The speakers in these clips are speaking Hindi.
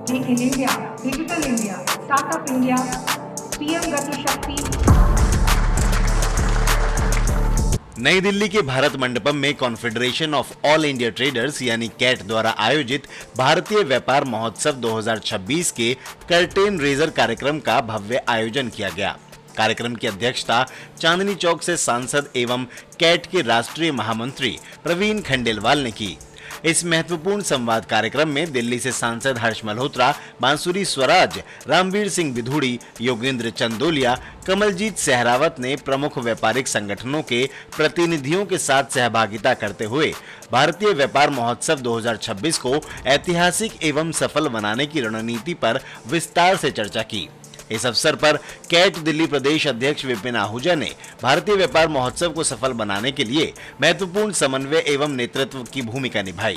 Make in India, digital India, startup India, PM गति शक्ति। नई दिल्ली के भारत मंडपम में confederation of all India traders यानी कैट द्वारा आयोजित भारतीय व्यापार महोत्सव 2026 के कर्टेन रेजर कार्यक्रम का भव्य आयोजन किया गया। कार्यक्रम की अध्यक्षता चांदनी चौक से सांसद एवं कैट के राष्ट्रीय महामंत्री प्रवीण खंडेलवाल ने की। इस महत्वपूर्ण संवाद कार्यक्रम में दिल्ली से सांसद हर्ष मल्होत्रा, बांसुरी स्वराज, रामवीर सिंह बिधूड़ी, योगेंद्र चंदोलिया, कमलजीत सहरावत ने प्रमुख व्यापारिक संगठनों के प्रतिनिधियों के साथ सहभागिता करते हुए भारतीय व्यापार महोत्सव 2026 को ऐतिहासिक एवं सफल बनाने की रणनीति पर विस्तार से चर्चा की। इस अवसर पर कैट दिल्ली प्रदेश अध्यक्ष विपिन आहूजा ने भारतीय व्यापार महोत्सव को सफल बनाने के लिए महत्वपूर्ण समन्वय एवं नेतृत्व की भूमिका निभाई।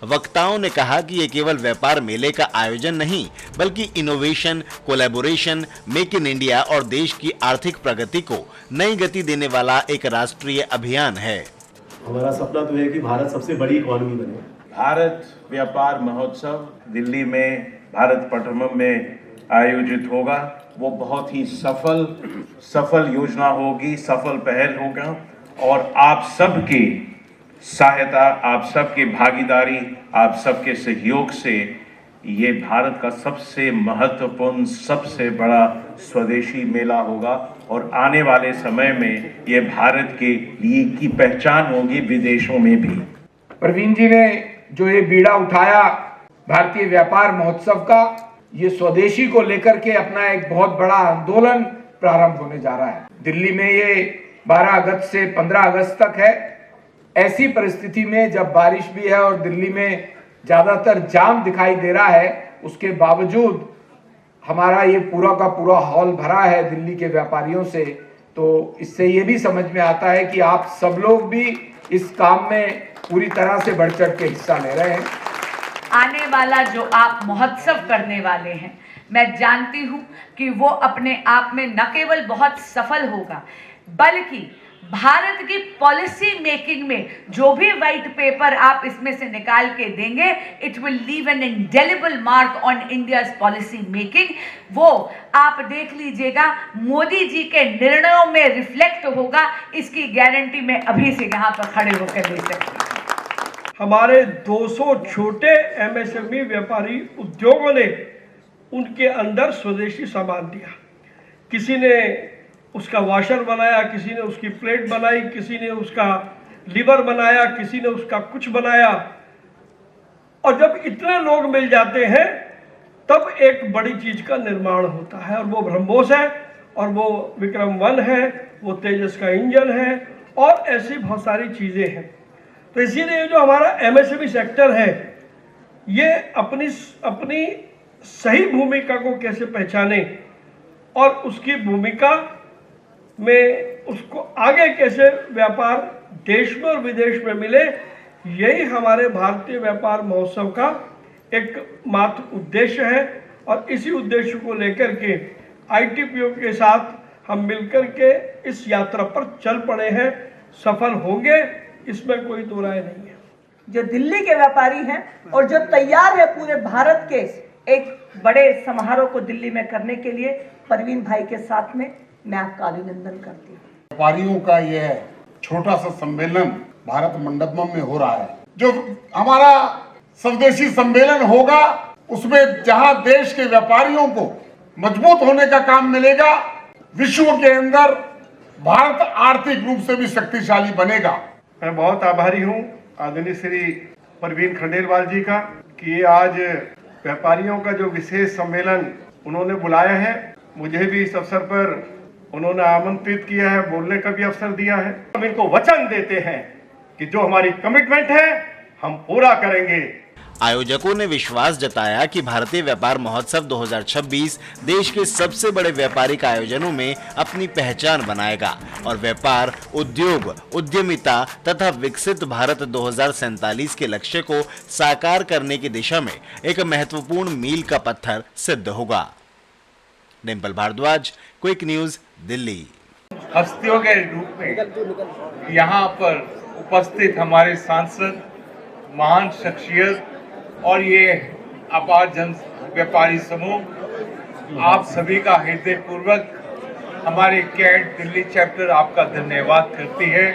वक्ताओं ने कहा कि ये केवल व्यापार मेले का आयोजन नहीं, बल्कि innovation, collaboration, make in India और देश की आर्थिक प्रगति को नई गति देने वाला एक राष्ट्रीय अभियान है। हमारा सपना तो है कि भारत सबसे बड़ी इकोनॉमी बने। भारत व्यापार महोत्सव दिल्ली में भारत पटमम में आयोजित होगा। वो बहुत ही सफल योजना होगी, सफल पहल होगा और आप सबकी सहायता, आप सबकी भागीदारी, आप सबके सहयोग से ये भारत का सबसे महत्वपूर्ण, सबसे बड़ा स्वदेशी मेला होगा और आने वाले समय में ये भारत के लिए की पहचान होगी विदेशों में भी। प्रवीण जी ने जो ये बीड़ा उठाया भारतीय व्यापार महोत्सव का, ये स्वदेशी को लेकर के अपना एक बहुत बड़ा आंदोलन प्रारंभ होने जा रहा है। दिल्ली में ये 12 अगस्त से 15 अगस्त तक है। ऐसी परिस्थिति में जब बारिश भी है और दिल्ली में ज्यादातर जाम दिखाई दे रहा है, उसके बावजूद हमारा ये पूरा का पूरा हॉल भरा है दिल्ली के व्यापारियों से। तो इससे ये भी समझ में आता है कि आप सब लोग भी इस काम में पूरी तरह से बढ़ चढ़ के हिस्सा ले रहे हैं। आने वाला जो आप महोत्सव करने वाले हैं, मैं जानती हूं कि वो अपने आप में न केवल बहुत सफल होगा, बल्कि भारत की पॉलिसी मेकिंग में जो भी व्हाइट पेपर आप इसमें से निकाल के देंगे, it will leave an indelible mark on India's policy making. वो आप देख लीजिएगा, मोदी जी के निर्णयों में रिफ्लेक्ट होगा। इसकी गारंटी मैं अभी से यहाँ पर खड़े होकर ले सकती हूँ। हमारे 200 छोटे एमएसएमई व्यापारी उद्योगों ने उनके अंदर स्वदेशी सामान दिया। किसी ने उसका वॉशर बनाया, किसी ने उसकी प्लेट बनाई, किसी ने उसका लीवर बनाया, किसी ने उसका कुछ बनाया। और जब इतने लोग मिल जाते हैं तब एक बड़ी चीज का निर्माण होता है, और वो ब्रह्मोस है, और वो विक्रम 1 है, वो तेजस का इंजन है, और ऐसी बहुत सारी चीजें हैं। तो इसीलिए जो हमारा एमएसएमई सेक्टर है, ये अपनी सही भूमिका को कैसे पहचाने और उसकी भूमिका में उसको आगे कैसे व्यापार देश में और विदेश में मिले, यही हमारे भारतीय व्यापार महोत्सव का एक मात्र उद्देश्य है। और इसी उद्देश्य को लेकर के आईटीपीओ के साथ हम मिलकर के इस यात्रा पर चल पड़े हैं। सफल होंगे, इसमें कोई दो राय नहीं है। जो दिल्ली के व्यापारी हैं और जो तैयार है पूरे भारत के एक बड़े समारोह को दिल्ली में करने के लिए, प्रवीण भाई के साथ में मैं आपका अभिनंदन करती हूँ। व्यापारियों का यह छोटा सा सम्मेलन भारत मंडपम में हो रहा है। जो हमारा स्वदेशी सम्मेलन होगा, उसमें जहां देश के व्यापारियों को मजबूत होने का काम मिलेगा, विश्व के अंदर भारत आर्थिक रूप से भी शक्तिशाली बनेगा। मैं बहुत आभारी हूँ आदरणीय श्री प्रवीण खंडेलवाल जी का कि ये आज व्यापारियों का जो विशेष सम्मेलन उन्होंने बुलाया है। मुझे भी इस अवसर पर उन्होंने आमंत्रित किया है, बोलने का भी अवसर दिया है। हम इनको वचन देते हैं कि जो हमारी कमिटमेंट है हम पूरा करेंगे। आयोजकों ने विश्वास जताया कि भारतीय व्यापार महोत्सव 2026 देश के सबसे बड़े व्यापारिक आयोजनों में अपनी पहचान बनाएगा और व्यापार, उद्योग, उद्यमिता तथा विकसित भारत 2047 के लक्ष्य को साकार करने की दिशा में एक महत्वपूर्ण मील का पत्थर सिद्ध होगा। Dimple Bhardwaj, quick news, Delhi. हस्तियों के रूप में यहाँ पर उपस्थित हमारे सांसद, महान शख्सियत और ये अपार जन व्यापारी समूह, आप सभी का हृदय पूर्वक हमारे कैट दिल्ली चैप्टर आपका धन्यवाद करती है।